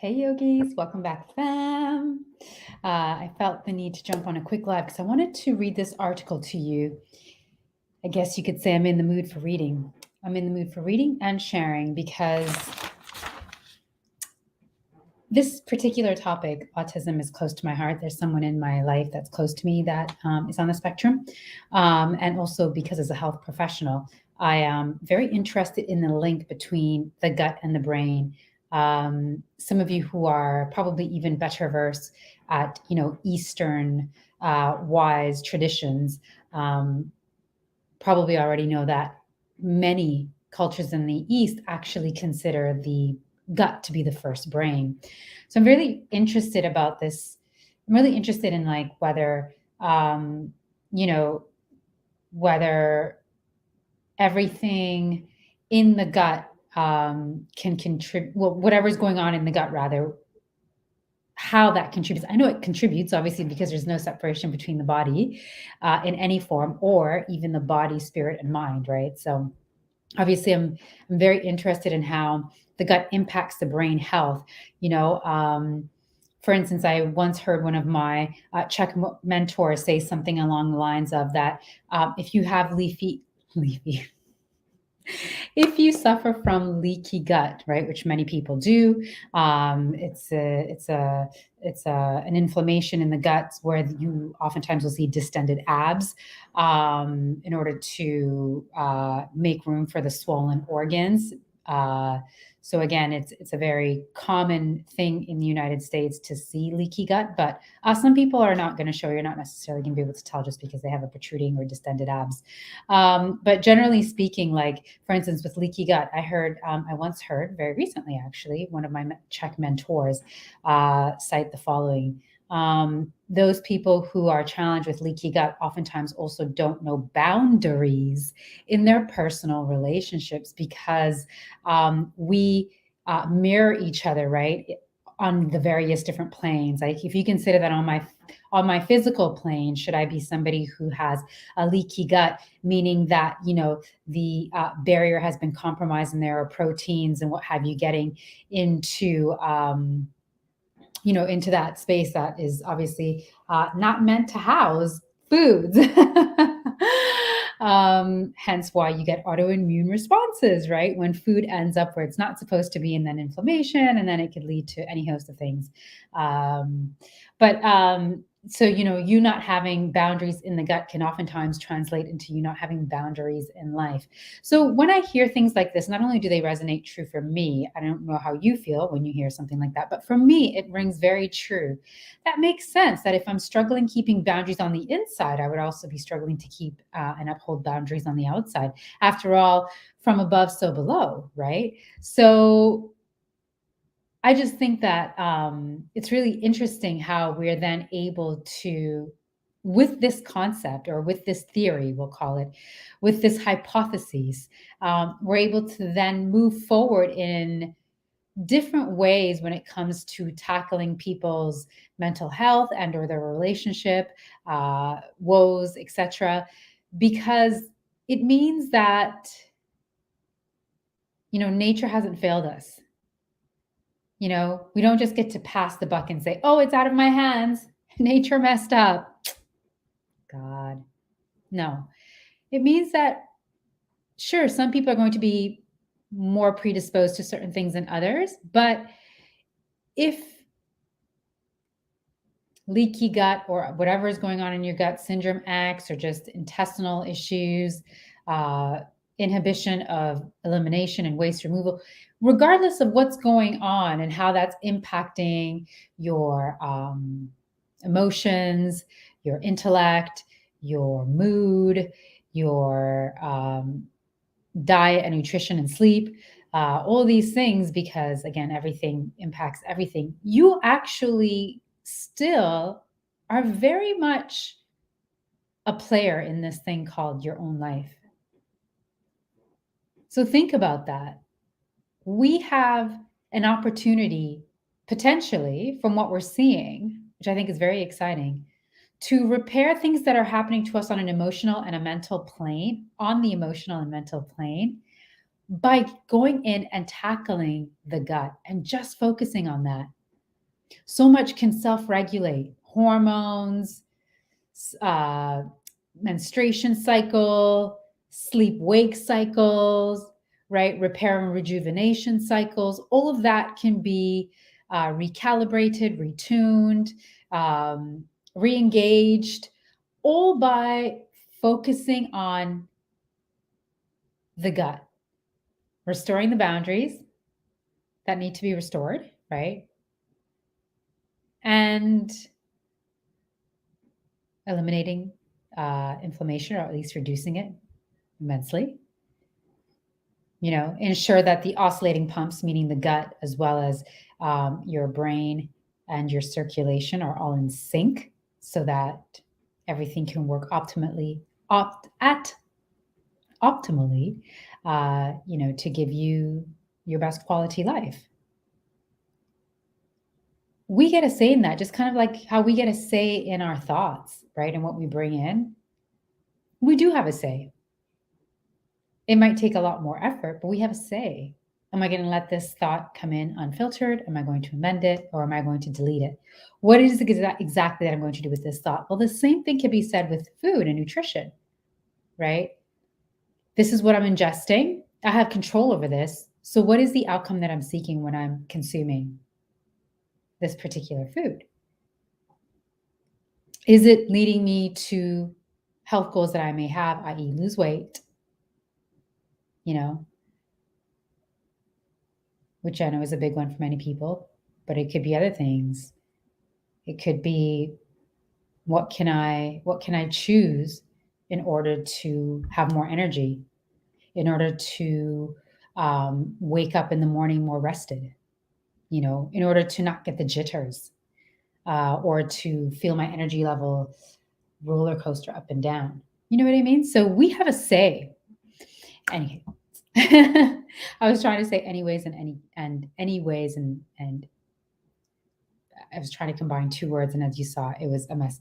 Hey yogis, welcome back, fam. I felt the need to jump on a quick live because I wanted to read this article to you. I guess you could say I'm in the mood for reading. I'm in the mood for reading and sharing because this particular topic, autism, is close to my heart. There's someone in my life that's close to me that is on the spectrum. And also because as a health professional, I am very interested in the link between the gut and the brain. Some of you who are probably even better versed at, Eastern wise traditions probably already know that many cultures in the East actually consider the gut to be the first brain. So I'm really interested about this. I'm really interested in like whether, you know, whether everything in the gut can contribute, well, whatever's going on in the gut, rather, how that contributes. I know it contributes, obviously, because there's no separation between the body in any form, or even the body, spirit, and mind, right? So obviously I'm very interested in how the gut impacts the brain health. For instance, I once heard one of my Czech mentors say something along the lines of that: if you have leafy if you suffer from leaky gut, right, which many people do, it's an inflammation in the guts where you oftentimes will see distended abs in order to make room for the swollen organs. So again, it's a very common thing in the United States to see leaky gut, but some people are not going to show. You're not necessarily going to be able to tell just because they have a protruding or distended abs. But generally speaking, like for instance, with leaky gut, I once heard very recently, actually, one of my Czech mentors cite the following. Those people who are challenged with leaky gut oftentimes also don't know boundaries in their personal relationships because we mirror each other, right? On the various different planes. Like if you consider that on my physical plane, should I be somebody who has a leaky gut, meaning that, the barrier has been compromised and there are proteins and what have you getting into, into that space that is obviously not meant to house foods. Hence why you get autoimmune responses, right? When food ends up where it's not supposed to be, and then inflammation, and then it could lead to any host of things. So, you not having boundaries in the gut can oftentimes translate into you not having boundaries in life. So when I hear things like this, not only do they resonate true for me, I don't know how you feel when you hear something like that, but for me, it rings very true. That makes sense that if I'm struggling keeping boundaries on the inside, I would also be struggling to keep and uphold boundaries on the outside. After all, from above, so below, right? So I just think that it's really interesting how we're then able to, with this concept or with this theory, we'll call it, with this hypothesis, we're able to then move forward in different ways when it comes to tackling people's mental health and or their relationship woes, etc., because it means that nature hasn't failed us. We don't just get to pass the buck and say, oh, it's out of my hands. Nature messed up. God. No. It means that, sure, some people are going to be more predisposed to certain things than others, but if leaky gut or whatever is going on in your gut, syndrome X, or just intestinal issues, inhibition of elimination and waste removal, regardless of what's going on and how that's impacting your emotions, your intellect, your mood, your diet and nutrition and sleep, all these things, because again, everything impacts everything. You actually still are very much a player in this thing called your own life. So think about that. We have an opportunity, potentially, from what we're seeing, which I think is very exciting, to repair things that are happening to us on an emotional and a mental plane, on the emotional and mental plane, by going in and tackling the gut and just focusing on that. So much can self-regulate. Hormones, menstruation cycle, sleep-wake cycles, right? Repair and rejuvenation cycles. All of that can be recalibrated, retuned, re-engaged, all by focusing on the gut, restoring the boundaries that need to be restored, right? And eliminating inflammation, or at least reducing it immensely. Ensure that the oscillating pumps, meaning the gut as well as your brain and your circulation, are all in sync so that everything can work optimally, to give you your best quality life. We get a say in that, just kind of like how we get a say in our thoughts, right? And what we bring in. We do have a say. It might take a lot more effort, but we have a say. Am I going to let this thought come in unfiltered? Am I going to amend it, or am I going to delete it? What is it exactly that I'm going to do with this thought? Well, the same thing can be said with food and nutrition, right? This is what I'm ingesting. I have control over this. So what is the outcome that I'm seeking when I'm consuming this particular food? Is it leading me to health goals that I may have, i.e. lose weight, which I know is a big one for many people, but it could be other things. It could be, what can I choose in order to have more energy, in order to wake up in the morning more rested, in order to not get the jitters, or to feel my energy level roller coaster up and down. You know what I mean? So we have a say. Anyway, I was trying to say anyways and anyways, and I was trying to combine two words, and as you saw, it was a mess.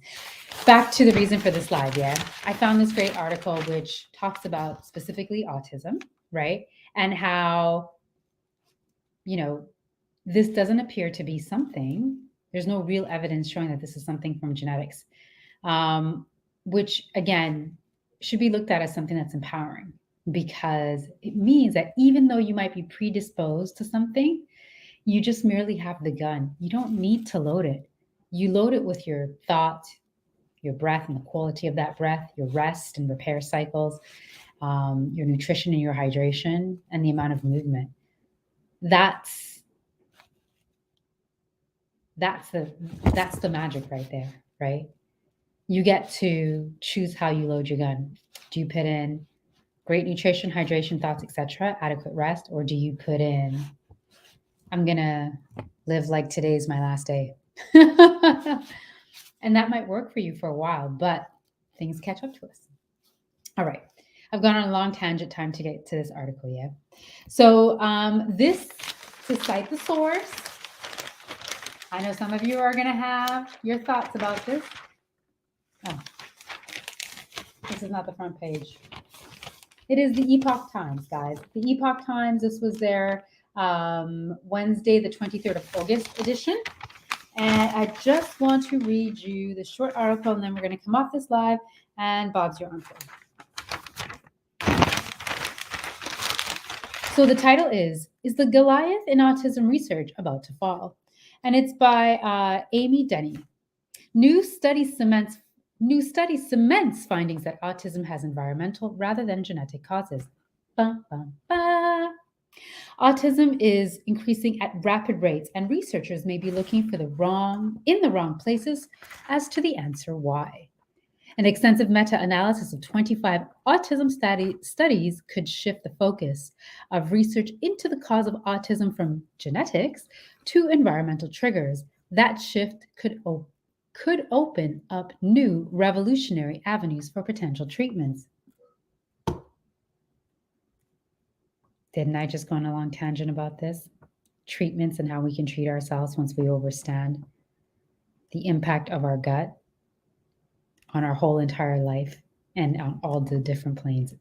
Back to the reason for this live, yeah? I found this great article which talks about specifically autism, right? And how, this doesn't appear to be something, there's no real evidence showing that this is something from genetics, which, again, should be looked at as something that's empowering, because it means that even though you might be predisposed to something, you just merely have the gun. You don't need to load it. You load it with your thoughts, your breath and the quality of that breath, your rest and repair cycles, your nutrition and your hydration, and the amount of movement. That's the magic right there, right? You get to choose how you load your gun. Do you put in great nutrition, hydration, thoughts, etc., adequate rest, or do you put in, I'm gonna live like today's my last day? And that might work for you for a while, but things catch up to us. All right. I've gone on a long tangent, time to get to this article, yeah? So this, to cite the source, I know some of you are going to have your thoughts about this. Oh, this is not the front page. It is the Epoch Times, guys. The Epoch Times, this was their Wednesday, the 23rd of August edition. And I just want to read you the short article, and then we're going to come off this live, and Bob's your uncle. So the title is the Goliath in Autism Research About to Fall? And it's by Amy Denny. New study cements findings that autism has environmental rather than genetic causes. Ba, ba, ba. Autism is increasing at rapid rates, and researchers may be looking in the wrong places as to the answer why. An extensive meta-analysis of 25 autism studies could shift the focus of research into the cause of autism from genetics to environmental triggers. That shift could open up new revolutionary avenues for potential treatments. Didn't I just go on a long tangent about this? Treatments and how we can treat ourselves once we overstand the impact of our gut on our whole entire life and on all the different planes,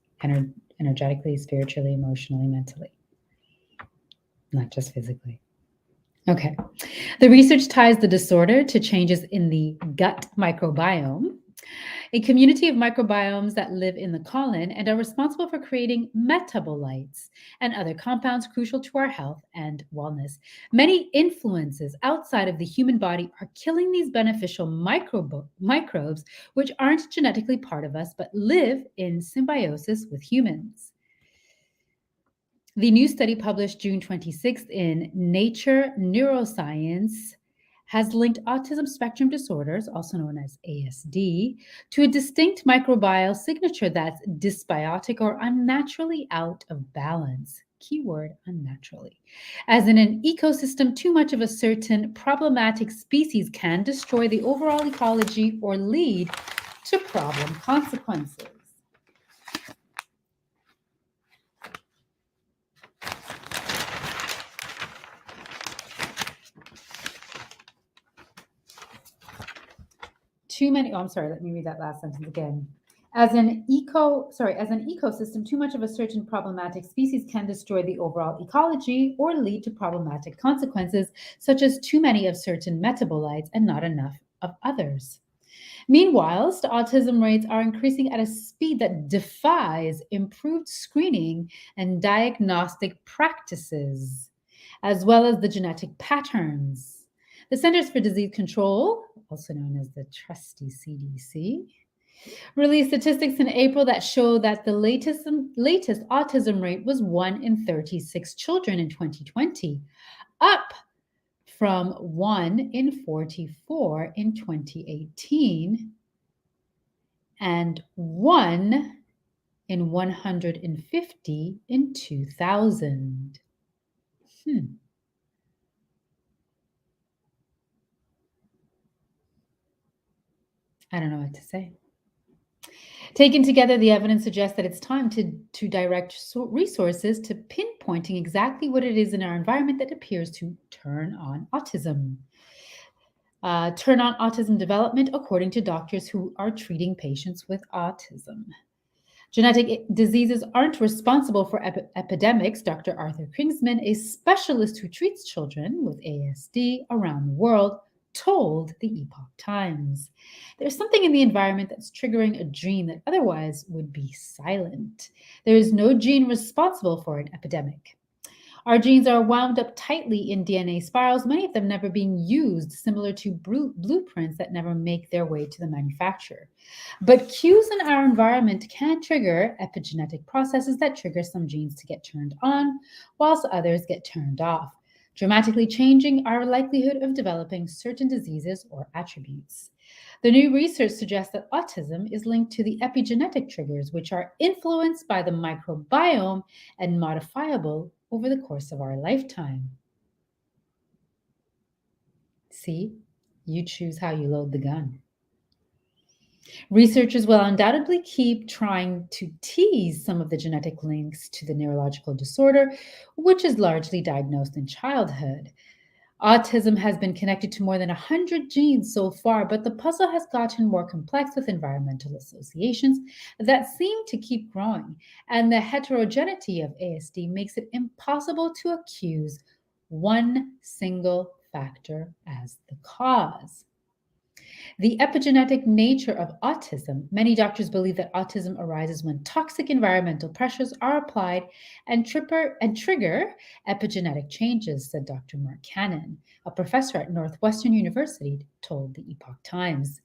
energetically, spiritually, emotionally, mentally, not just physically. Okay. The research ties the disorder to changes in the gut microbiome, a community of microbiomes that live in the colon and are responsible for creating metabolites and other compounds crucial to our health and wellness. Many influences outside of the human body are killing these beneficial microbes, which aren't genetically part of us but live in symbiosis with humans. The new study published June 26th in Nature Neuroscience has linked autism spectrum disorders, also known as ASD, to a distinct microbial signature that's dysbiotic or unnaturally out of balance. Keyword unnaturally. As in an ecosystem, too much of a certain problematic species can destroy the overall ecology or lead to problem consequences. Let me read that last sentence again. As an ecosystem, too much of a certain problematic species can destroy the overall ecology or lead to problematic consequences, such as too many of certain metabolites and not enough of others. Meanwhile, autism rates are increasing at a speed that defies improved screening and diagnostic practices, as well as the genetic patterns. The Centers for Disease Control, also known as the trusty CDC, released statistics in April that show that the latest autism rate was 1 in 36 children in 2020, up from 1 in 44 in 2018 and 1 in 150 in 2000. I don't know what to say. Taken together, the evidence suggests that it's time to direct resources to pinpointing exactly what it is in our environment that appears to turn on autism. Turn on autism development, according to doctors who are treating patients with autism. Genetic diseases aren't responsible for epidemics, Dr. Arthur Kringsman, a specialist who treats children with ASD around the world, told the Epoch Times. There's something in the environment that's triggering a gene that otherwise would be silent. There is no gene responsible for an epidemic. Our genes are wound up tightly in DNA spirals, many of them never being used, similar to blueprints that never make their way to the manufacturer. But cues in our environment can trigger epigenetic processes that trigger some genes to get turned on, whilst others get turned off, dramatically changing our likelihood of developing certain diseases or attributes. The new research suggests that autism is linked to the epigenetic triggers, which are influenced by the microbiome and modifiable over the course of our lifetime. See, you choose how you load the gun. Researchers will undoubtedly keep trying to tease some of the genetic links to the neurological disorder, which is largely diagnosed in childhood. Autism has been connected to more than 100 genes so far, but the puzzle has gotten more complex with environmental associations that seem to keep growing, and the heterogeneity of ASD makes it impossible to accuse one single factor as the cause. The epigenetic nature of autism. Many doctors believe that autism arises when toxic environmental pressures are applied and trigger epigenetic changes, said Dr. Mark Cannon, a professor at Northwestern University, told the Epoch Times.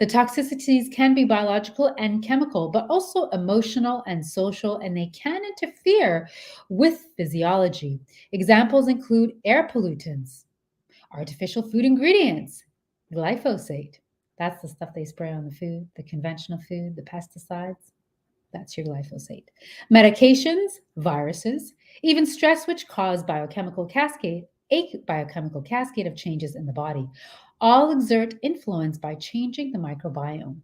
The toxicities can be biological and chemical, but also emotional and social, and they can interfere with physiology. Examples include air pollutants, artificial food ingredients, glyphosate. That's the stuff they spray on the food, the conventional food, the pesticides. That's your glyphosate. Medications, viruses, even stress, which cause a biochemical cascade of changes in the body, all exert influence by changing the microbiome.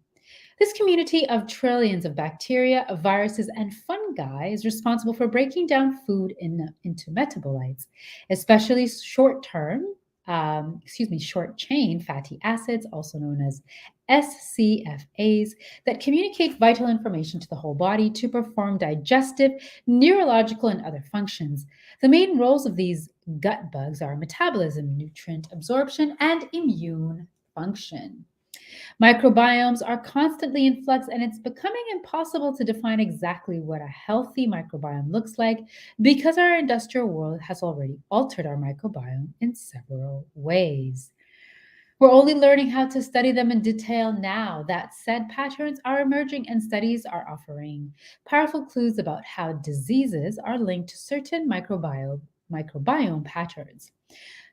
This community of trillions of bacteria, viruses, and fungi is responsible for breaking down food into metabolites, especially short chain fatty acids, also known as SCFAs, that communicate vital information to the whole body to perform digestive, neurological, and other functions. The main roles of these gut bugs are metabolism, nutrient absorption, and immune function. Microbiomes are constantly in flux, and it's becoming impossible to define exactly what a healthy microbiome looks like because our industrial world has already altered our microbiome in several ways. We're only learning how to study them in detail now. That said, patterns are emerging and studies are offering powerful clues about how diseases are linked to certain microbiome patterns.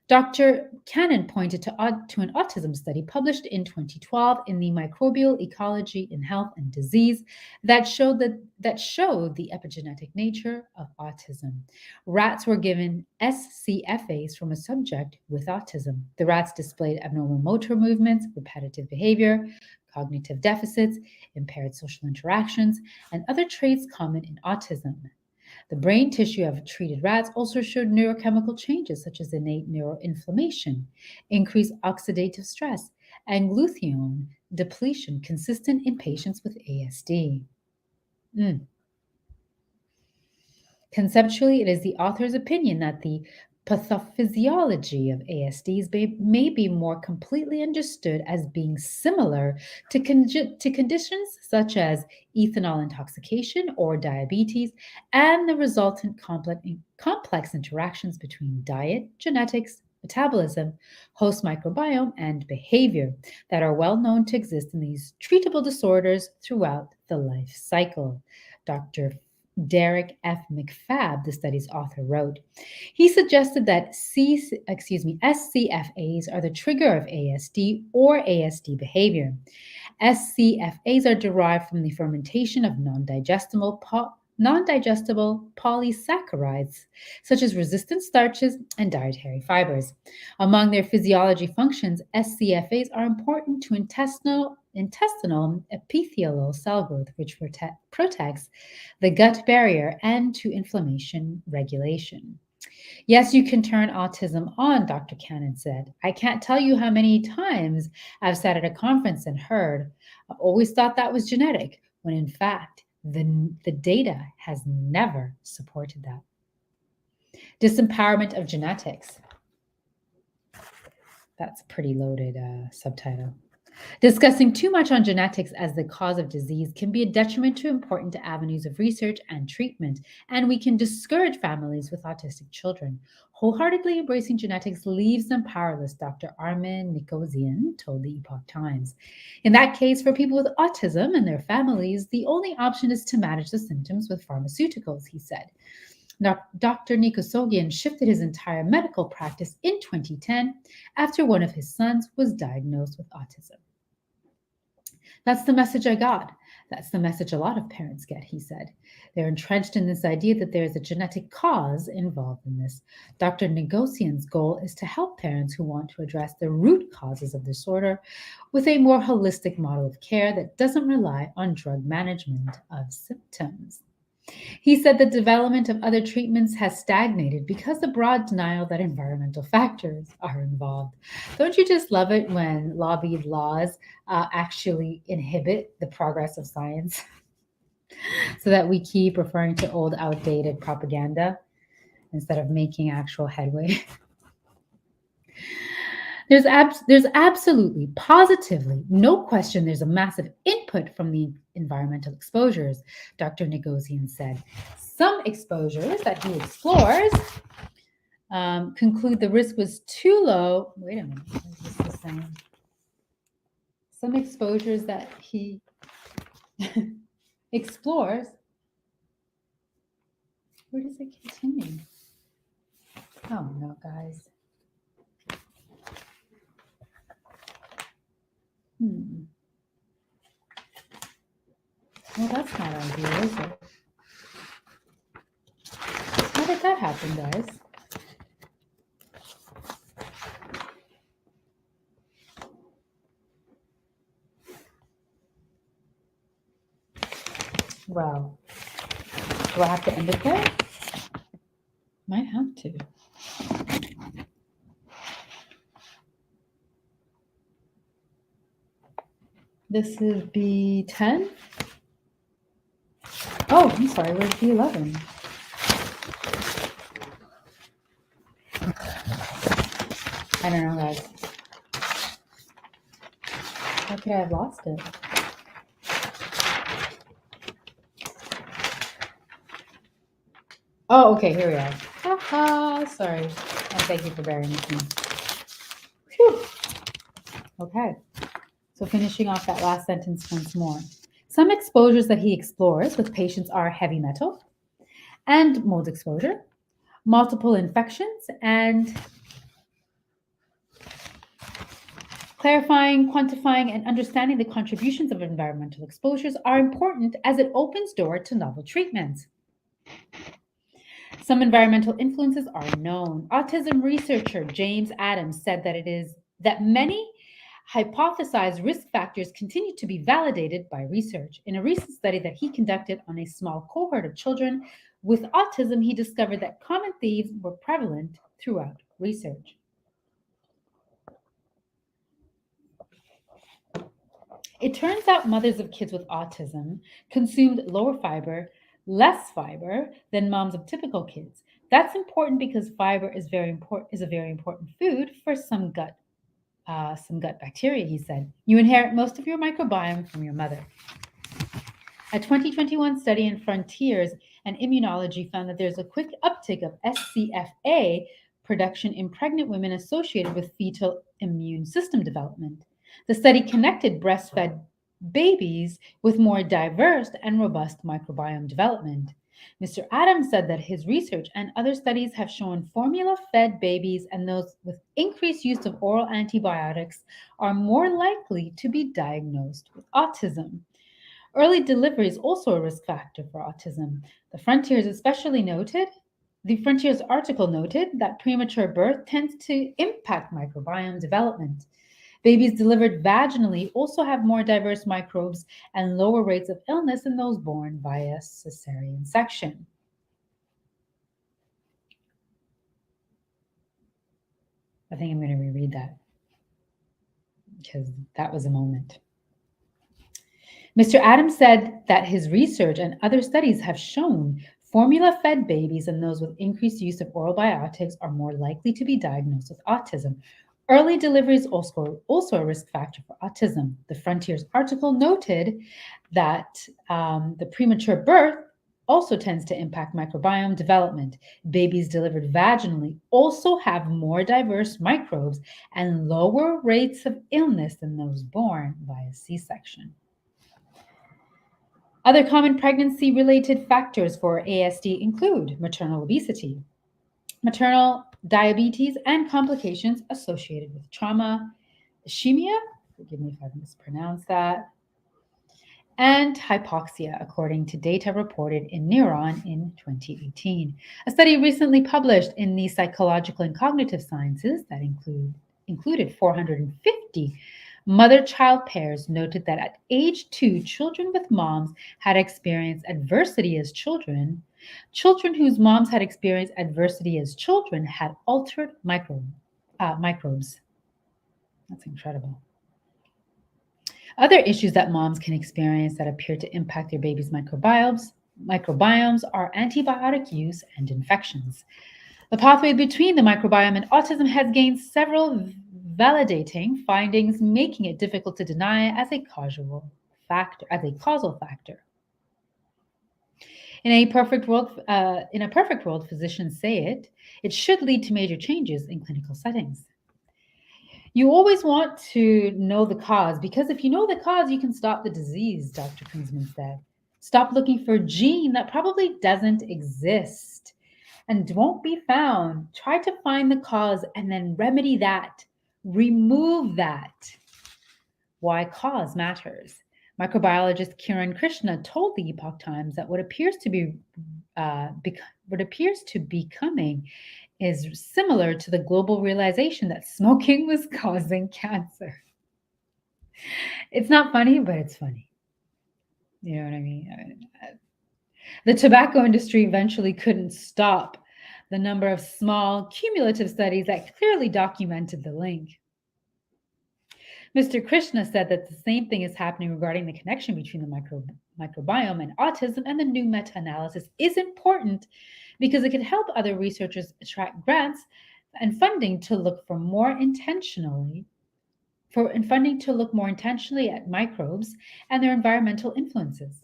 Dr. Cannon pointed to an autism study published in 2012 in the Microbial Ecology in Health and Disease that showed the epigenetic nature of autism. Rats were given SCFAs from a subject with autism. The rats displayed abnormal motor movements, repetitive behavior, cognitive deficits, impaired social interactions, and other traits common in autism. The brain tissue of treated rats also showed neurochemical changes such as innate neuroinflammation, increased oxidative stress, and glutathione depletion consistent in patients with ASD. Mm. Conceptually, it is the author's opinion that the pathophysiology of ASDs may be more completely understood as being similar to conditions such as ethanol intoxication or diabetes and the resultant complex interactions between diet, genetics, metabolism, host microbiome, and behavior that are well known to exist in these treatable disorders throughout the life cycle. Dr. Derek F. McFab, the study's author, wrote. He suggested that SCFAs are the trigger of ASD or ASD behavior. SCFAs are derived from the fermentation of non-digestible polysaccharides, such as resistant starches and dietary fibers. Among their physiology functions, SCFAs are important to intestinal epithelial cell growth, which protects the gut barrier, and to inflammation regulation. Yes, you can turn autism on, Dr. Cannon said. I can't tell you how many times I've sat at a conference and heard, I've always thought that was genetic, when in fact, the data has never supported that. Disempowerment of genetics. That's a pretty loaded subtitle. Discussing too much on genetics as the cause of disease can be a detriment to important avenues of research and treatment, and we can discourage families with autistic children. Wholeheartedly embracing genetics leaves them powerless, Dr. Armin Nikosian told the Epoch Times. In that case, for people with autism and their families, the only option is to manage the symptoms with pharmaceuticals, he said. Now, Dr. Nikosogyan shifted his entire medical practice in 2010 after one of his sons was diagnosed with autism. That's the message I got. That's the message a lot of parents get, he said. They're entrenched in this idea that there is a genetic cause involved in this. Dr. Negosian's goal is to help parents who want to address the root causes of disorder with a more holistic model of care that doesn't rely on drug management of symptoms. He said the development of other treatments has stagnated because of the broad denial that environmental factors are involved. Don't you just love it when lobbied laws actually inhibit the progress of science so that we keep referring to old, outdated propaganda instead of making actual headway? There's absolutely, positively, no question there's a massive input from the environmental exposures, Dr. Negosian said. Some exposures that he explores conclude the risk was too low. Wait a minute, what is this saying? Some exposures that he explores. Where does it continue? Oh no, guys. Well, that's not ideal, is it? How did that happen, guys? Well, do I have to end it there? Might have to. This is B10. Oh, I'm sorry, where's B11? I don't know, guys. How could I have lost it? Oh, okay, here we are. Haha, sorry. And thank you for bearing with me. Whew. Okay, so finishing off that last sentence once more. Some exposures that he explores with patients are heavy metal and mold exposure, multiple infections, and clarifying, quantifying, and understanding the contributions of environmental exposures are important as it opens door to novel treatments. Some environmental influences are known. Autism researcher James Adams said that many hypothesized risk factors continue to be validated by research. In a recent study that he conducted on a small cohort of children with autism, he discovered that common themes were prevalent throughout research. It turns out mothers of kids with autism consumed less fiber than moms of typical kids. That's important because fiber is a very important food for some gut bacteria. He said, you inherit most of your microbiome from your mother. A 2021 study in Frontiers and Immunology found that there's a quick uptick of SCFA production in pregnant women associated with fetal immune system development. The study connected breastfed babies with more diverse and robust microbiome development. Mr. Adams said that his research and other studies have shown formula fed babies and those with increased use of oral antibiotics are more likely to be diagnosed with autism. Early delivery is also a risk factor for autism. The Frontiers article noted that premature birth tends to impact microbiome development. Babies delivered vaginally also have more diverse microbes and lower rates of illness than those born via cesarean section. I think I'm going to reread that because that was a moment. Mr. Adams said that his research and other studies have shown formula-fed babies and those with increased use of oral biotics are more likely to be diagnosed with autism. Early delivery is also a risk factor for autism. The Frontiers article noted that the premature birth also tends to impact microbiome development. Babies delivered vaginally also have more diverse microbes and lower rates of illness than those born via C-section. Other common pregnancy-related factors for ASD include maternal obesity, maternal diabetes, and complications associated with trauma, ischemia, forgive me if I mispronounced that, and hypoxia, according to data reported in Neuron in 2018. A study recently published in the Psychological and Cognitive Sciences that included 450 mother-child pairs noted that at age 2, children with moms had experienced adversity as children. Children whose moms had experienced adversity as children had altered microbes. That's incredible. Other issues that moms can experience that appear to impact their baby's microbiomes are antibiotic use and infections. The pathway between the microbiome and autism has gained several validating findings, making it difficult to deny as a causal factor. In a perfect world, physicians say it should lead to major changes in clinical settings. You always want to know the cause, because if you know the cause, you can stop the disease, Dr. Kunzman said. Stop looking for a gene that probably doesn't exist and won't be found. Try to find the cause and then remedy that. Remove that. Why cause matters. Microbiologist Kiran Krishna told the Epoch Times that what appears to be coming is similar to the global realization that smoking was causing cancer. It's not funny, but it's funny. You know what I mean? The tobacco industry eventually couldn't stop the number of small cumulative studies that clearly documented the link. Mr. Krishna said that the same thing is happening regarding the connection between the microbiome and autism, and the new meta-analysis is important because it can help other researchers attract grants and funding to look more intentionally at microbes and their environmental influences.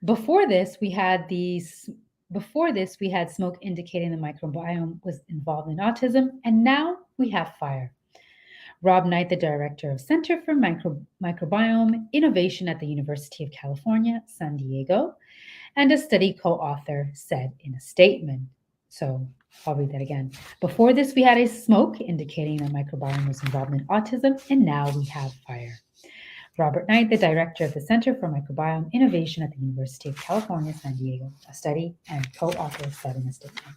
Before this, we had smoke indicating the microbiome was involved in autism, and now we have fire. Rob Knight, the director of Center for Microbiome Innovation at the University of California, San Diego, and a study co-author, said in a statement. So I'll read that again. Before this, we had a smoke indicating the microbiome was involved in autism, and now we have fire. Robert Knight, the director of the Center for Microbiome Innovation at the University of California, San Diego, a study and co-author, said in a statement.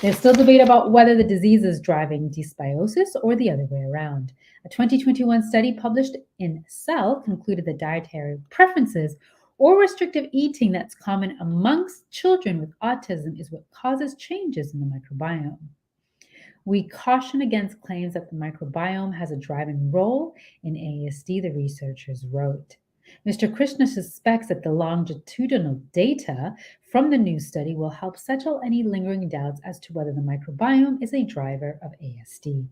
There's still debate about whether the disease is driving dysbiosis or the other way around. A 2021 study published in Cell concluded that dietary preferences or restrictive eating that's common amongst children with autism is what causes changes in the microbiome. We caution against claims that the microbiome has a driving role in ASD, the researchers wrote. Mr. Krishna suspects that the longitudinal data from the new study will help settle any lingering doubts as to whether the microbiome is a driver of ASD.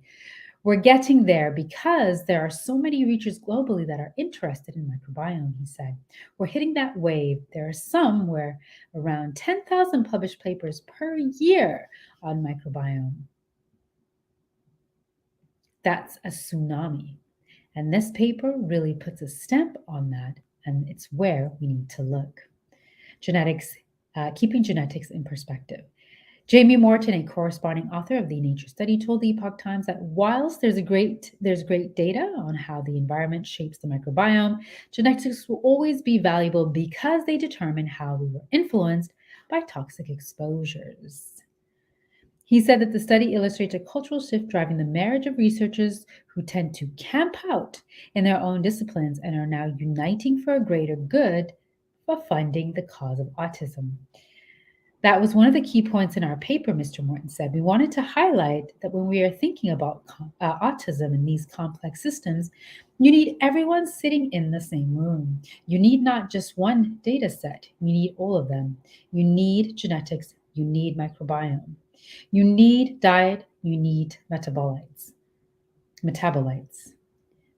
We're getting there because there are so many researchers globally that are interested in microbiome, he said. We're hitting that wave. There are some where around 10,000 published papers per year on microbiome. That's a tsunami. And this paper really puts a stamp on that, and it's where we need to look. Genetics, keeping genetics in perspective. Jamie Morton, a corresponding author of the Nature Study, told the Epoch Times that whilst there's great data on how the environment shapes the microbiome, genetics will always be valuable because they determine how we were influenced by toxic exposures. He said that the study illustrates a cultural shift driving the marriage of researchers who tend to camp out in their own disciplines and are now uniting for a greater good for funding the cause of autism. That was one of the key points in our paper, Mr. Morton said. We wanted to highlight that when we are thinking about autism in these complex systems, you need everyone sitting in the same room. You need not just one data set. You need all of them. You need genetics. You need microbiome. You need diet, you need metabolites,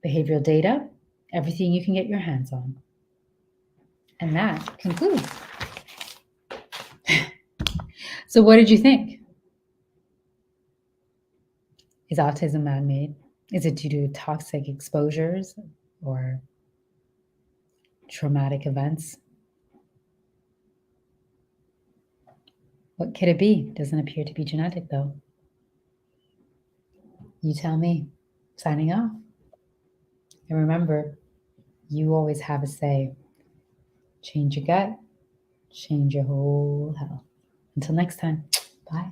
behavioral data, everything you can get your hands on. And that concludes. So what did you think? Is autism man-made? Is it due to toxic exposures or traumatic events? What could it be? Doesn't appear to be genetic, though. You tell me. Signing off. And remember, you always have a say. Change your gut, change your whole health. Until next time, bye.